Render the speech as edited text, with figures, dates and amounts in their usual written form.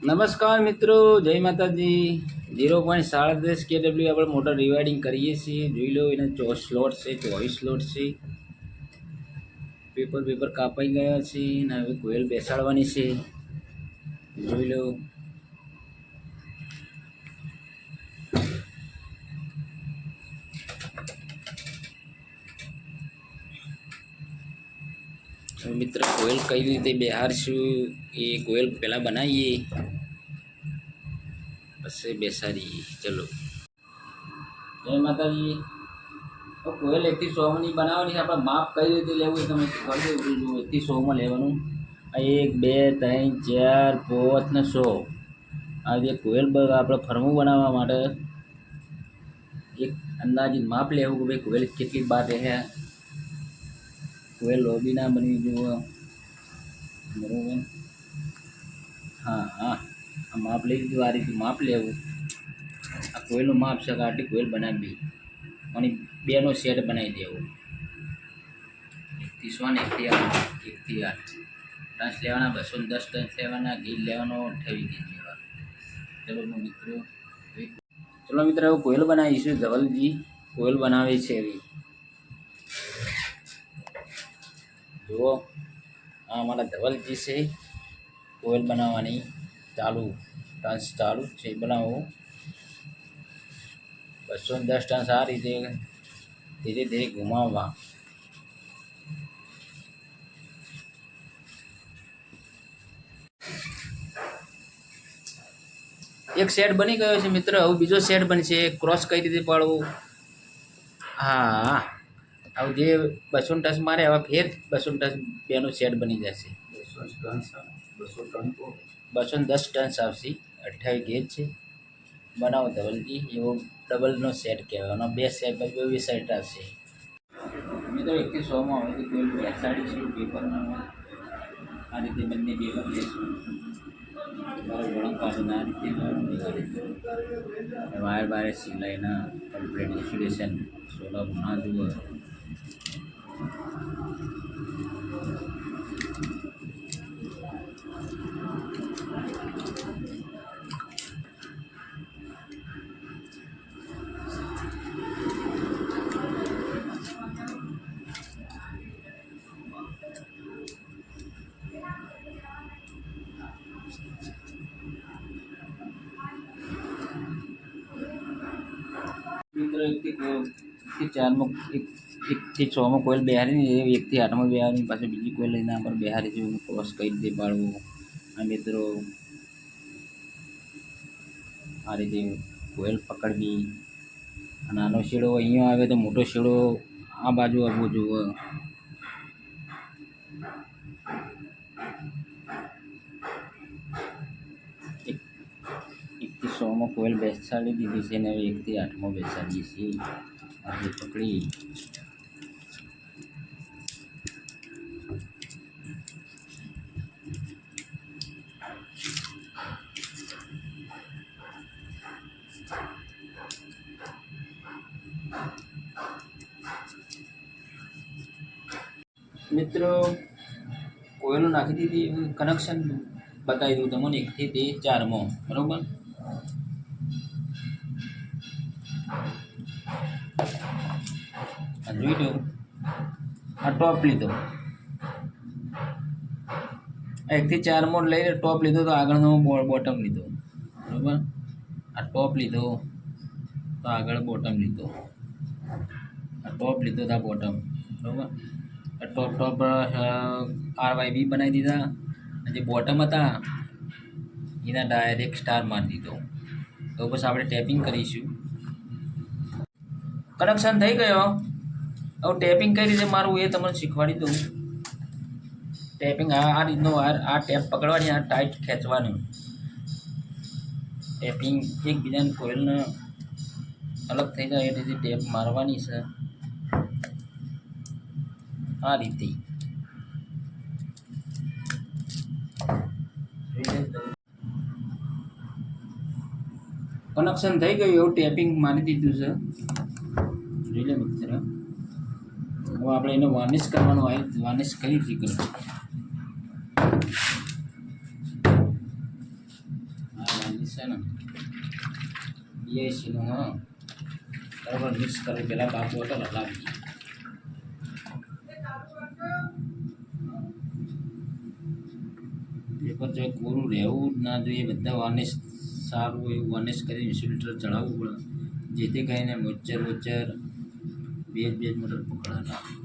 નમસ્કાર મિત્રો, જય માતાજી. 0.37 કેડબલ્યુ આપણે મોટર રિવાઇડિંગ કરીએ છીએ. જોઈ લો, એને સ્લોટ છે, 24 સ્લોટ છે. પેપર કાપાઈ ગયા છે ને હવે કોયલ બેસાડવાની છે. જોઈ લો. મિત્ર, કોયલ કઈ રીતે બેહારશું એ કોયલ પહેલાં બનાવીએ, પછી બેસાડીએ. ચલો, જય માતાજી. તો કોયલ 1 થી 100 ની બનાવવાની છે. આપણે માપ કઈ રીતે લેવું એ તમે કરી દેવું. જો 1 થી 100 લેવાનું. 1 2 3 4 5 ને 100. આ જે કોયલ આપણે ફરમું બનાવવા માટે એક અંદાજિત માપ લેવું કે ભાઈ કોયલ કેટલી બાર રહે. કોયલ લોબી ના બનવી જોઈએ, બરાબર. હા, આ માપ લઈ લીધું. આ રીતે માપ લેવું. આ કોયલનું માપ છે કે આટલી કોયલ બનાવી અને 2 નો સેટ બનાવી દેવો. 1 થી 100 ને 1 થી 8 ટન્સ લેવાના. 210 ટન્સ લેવાના. ઘી લેવાનો 28 ઘી લેવાનું. ચલો મિત્રો, હવે કોયલ બનાવીશું. ધવલજી કોયલ બનાવે છે. એવી જુઓ, આ અમારા ધવલજી છે. કોયલ બનાવવાની ટન્સ ચાલુ છે. બનાવો 210 ટન્સ. આ રીતે ધીરે ધીરે ઘુમાવવા. એક સેટ બની ગયો છે મિત્ર. હવે બીજો સેટ બનશે. ક્રોસ કઈ રીતે પાડવું? હા, હવે જે 200 ટન્સ મારે હવે ફેર 200 ટન્સ 2 નો સેટ બની જશે. 210 ટન્સ આવશે. 28 ગેજ છે. બનાવો ધવલજી. એવો ડબલનો સેટ કહેવાય. 2 સેટ બે સાઈડ આવશે. મિત્રો 1 થી 100 માં હવે કોઈ બેસાડીશું પેપરમાં. આ રીતે બંને પેપર લેશું. વળંકવાના રીતે વાયર બારે સિલાઈના કમ્પ્લીટ ઇન્સ્યુલેશન સોલર ના જુઓ. મિત્રો 1 થી 4 માં 1 થી 6 માં કોયલ બેહારીને 1 થી 8 માં બેહારીને પાછું બીજી કોયલ લઈને આ પર બેહારી છે. ક્રોસ કઈ રીતે પાડવું? આ મિત્રો આ રીતે કોયલ પકડવી. નાનો શેડો અહીંયા આવે તો મોટો શેડો આ બાજુ આવવો જોઈએ. 1 થી 100 માં કોયલ બેસાડી દીધી છે ને હવે 1 થી 8 માં બેસાડીએ છીએ. આજે પકડી મિત્રો કોયલો નાખી દીધી. કનેક્શન બતાવી દઉં તમને. 1 થી 4 માં, બરાબર. જોઈ લો, આ ટોપ લીધો. 1 થી 4 માં લઈને ટોપ લીધો તો આગળનો બોટમ લીધો, બરાબર. આ ટોપ લીધો તો આગળ બોટમ લીધો. આ ટોપ લીધો તો આ બોટમ, બરાબર. ટોપ RYB બનાવી દીધા. અને જે બોટમ હતા એના ડાયરેક્ટ સ્ટાર મારી દીધો. તો બસ આપણે ટેપિંગ કરીશું. કનેક્શન થઈ ગયો. હવે ટેપિંગ કઈ રીતે મારવું એ તમને શીખવાડી દઉં. ટેપિંગ આ રીતનો વાયર, આ ટેપ પકડવાની, આ ટાઈટ ખેંચવાનું. ટેપિંગ એકબીજાને કોયલને અલગ થઈ જાય એ રીતે ટેપ મારવાની છે. આ રીતે કનેક્શન થઈ ગયું. એવું ટેપિંગ મારી દીધું છે. જોઈ લે મિત્ર. હવે આપણે એને વાર્નિશ કરવાનું હોય. વાર્નિશ કઈ રીતે કરવું? છે ને BIC નું હા બરાબર મિક્સ કરી પહેલાં બાપુ હતો હલાવી પેપર જો કોરું રહેવું જ ના જોઈએ બધા વાર્નિશ સારું એવું વાર્નિશ કરીને ફિલ્ટર ચડાવવું પડે જેથી કરીને મોચર ભેજ મોટર પકડાના